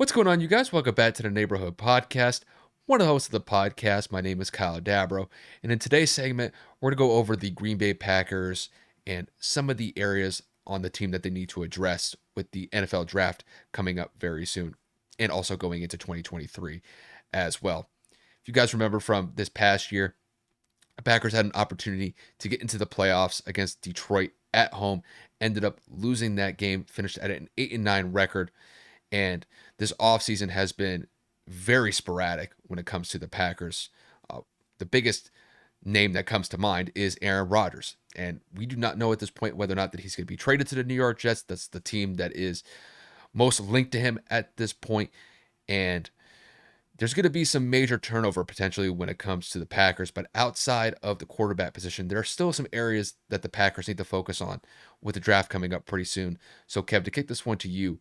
What's going on, you guys? Welcome back to the Neighborhood Podcast. One of the hosts of the podcast, my name is Kyle Dabro, and in today's segment, we're going to go over the Green Bay Packers and some of the areas on the team that they need to address with the NFL draft coming up very soon, and also going into 2023 as well. If you guys remember from this past year, the Packers had an opportunity to get into the playoffs against Detroit at home, ended up losing that game, finished at an 8-9 record. And this offseason has been very sporadic when it comes to the Packers. The biggest name that comes to mind is Aaron Rodgers. And we do not know at this point whether or not that he's going to be traded to the New York Jets. That's the team that is most linked to him at this point. And there's going to be some major turnover potentially when it comes to the Packers. But outside of the quarterback position, there are still some areas that the Packers need to focus on with the draft coming up pretty soon. So, Kev, to kick this one to you,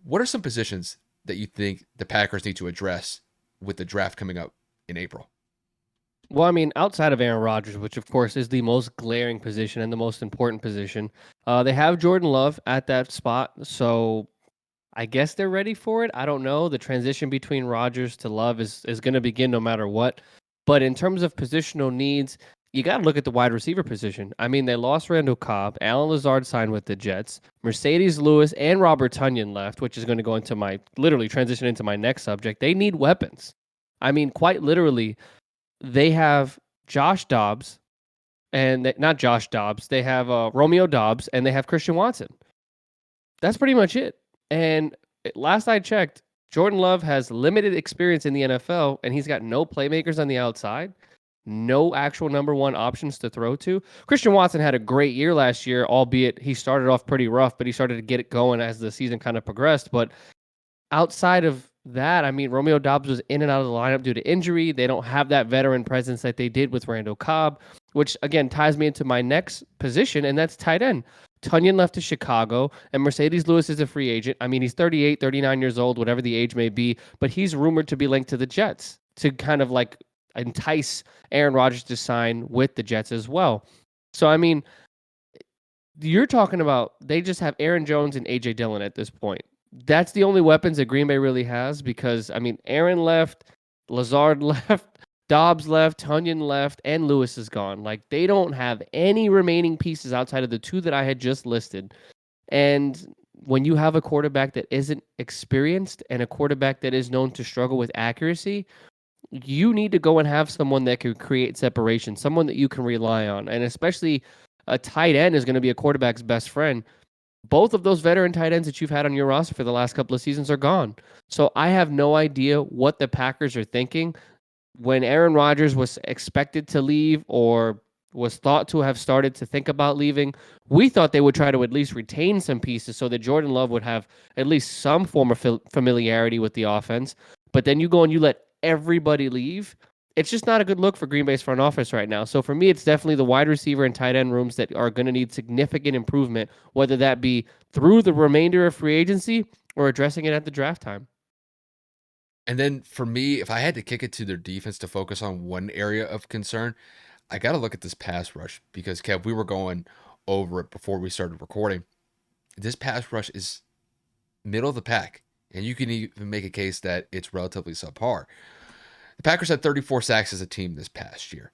what are some positions that you think the Packers need to address with the draft coming up in April? Well, I mean, outside of Aaron Rodgers, which of course is the most glaring position and the most important position, they have Jordan Love at that spot. So I guess they're ready for it. I don't know. The transition between Rodgers to Love is going to begin no matter what. But in terms of positional needs, you got to look at the wide receiver position. I mean, they lost Randall Cobb. Alan Lazard signed with the Jets. Mercedes Lewis and Robert Tunyon left, which is going to go into literally transition into my next subject. They need weapons. I mean, quite literally, they have Josh Dobbs not Josh Dobbs. They have Romeo Dobbs and they have Christian Watson. That's pretty much it. And last I checked, Jordan Love has limited experience in the NFL, and he's got no playmakers on the outside, no actual number one options to throw to. Christian Watson had a great year last year, albeit he started off pretty rough, but he started to get it going as the season kind of progressed. But outside of that, I mean, Romeo Dobbs was in and out of the lineup due to injury. They don't have that veteran presence that they did with Randall Cobb, which, again, ties me into my next position, and that's tight end. Tunyon left to Chicago, and Mercedes Lewis is a free agent. I mean, he's 38, 39 years old, whatever the age may be, but he's rumored to be linked to the Jets to kind of like entice Aaron Rodgers to sign with the Jets as well. So, I mean, you're talking about they just have Aaron Jones and A.J. Dillon at this point. That's the only weapons that Green Bay really has because, I mean, Aaron left, Lazard left, Dobbs left, Tunyon left, and Lewis is gone. Like, they don't have any remaining pieces outside of the two that I had just listed. And when you have a quarterback that isn't experienced and a quarterback that is known to struggle with accuracy, you need to go and have someone that can create separation, someone that you can rely on. And especially a tight end is going to be a quarterback's best friend. Both of those veteran tight ends that you've had on your roster for the last couple of seasons are gone. So I have no idea what the Packers are thinking. When Aaron Rodgers was expected to leave or was thought to have started to think about leaving, we thought they would try to at least retain some pieces so that Jordan Love would have at least some form of familiarity with the offense. But then you go and you let everybody leave. It's just not a good look for Green Bay's front office right now. So for me, it's definitely the wide receiver and tight end rooms that are going to need significant improvement, whether that be through the remainder of free agency or addressing it at the draft time. And then for me, if I had to kick it to their defense to focus on one area of concern, I got to look at this pass rush because, Kev, we were going over it before we started recording. This pass rush is middle of the pack, and you can even make a case that it's relatively subpar. The Packers had 34 sacks as a team this past year.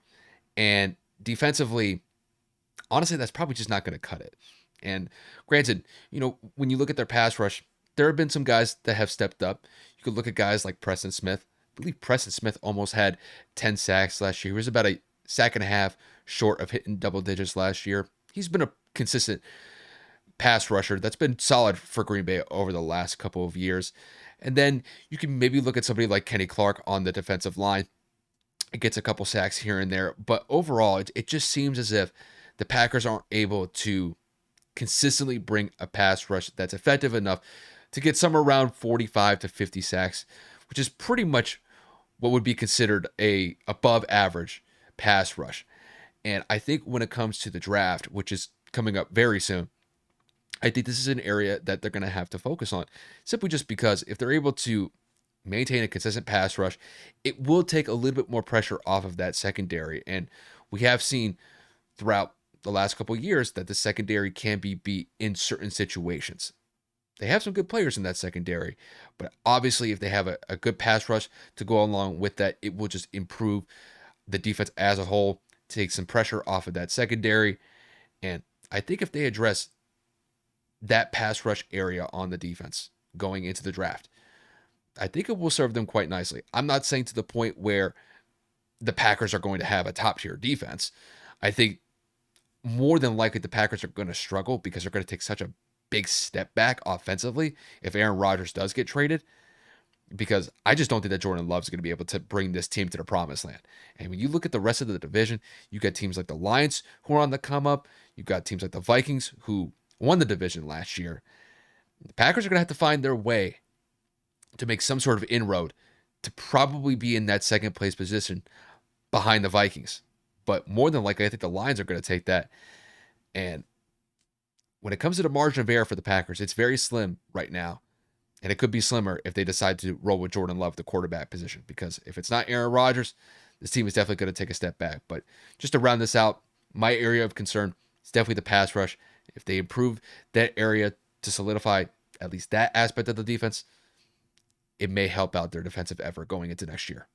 And defensively, honestly, that's probably just not going to cut it. And granted, when you look at their pass rush, there have been some guys that have stepped up. You could look at guys like Preston Smith. I believe Preston Smith almost had 10 sacks last year. He was about a sack and a half short of hitting double digits last year. He's been a consistent pass rusher that's been solid for Green Bay over the last couple of years. And then you can maybe look at somebody like Kenny Clark on the defensive line. It gets a couple sacks here and there. But overall, it just seems as if the Packers aren't able to consistently bring a pass rush that's effective enough to get somewhere around 45 to 50 sacks, which is pretty much what would be considered a above average pass rush. And I think when it comes to the draft, which is coming up very soon, I think this is an area that they're going to have to focus on, simply just because if they're able to maintain a consistent pass rush, it will take a little bit more pressure off of that secondary. And we have seen throughout the last couple of years that the secondary can be beat in certain situations. They have some good players in that secondary, but obviously, if they have a good pass rush to go along with that, it will just improve the defense as a whole, take some pressure off of that secondary. And I think if they address that pass rush area on the defense going into the draft, I think it will serve them quite nicely. I'm not saying to the point where the Packers are going to have a top tier defense. I think more than likely the Packers are going to struggle because they're going to take such a big step back offensively if Aaron Rodgers does get traded. Because I just don't think that Jordan Love's going to be able to bring this team to the promised land. And when you look at the rest of the division, you got teams like the Lions who are on the come up. You've got teams like the Vikings who won the division last year. The Packers are going to have to find their way to make some sort of inroad to probably be in that second place position behind the Vikings. But more than likely, I think the Lions are going to take that. And when it comes to the margin of error for the Packers, it's very slim right now. And it could be slimmer if they decide to roll with Jordan Love, the quarterback position. Because if it's not Aaron Rodgers, this team is definitely going to take a step back. But just to round this out, my area of concern is definitely the pass rush. If they improve that area to solidify at least that aspect of the defense, it may help out their defensive effort going into next year.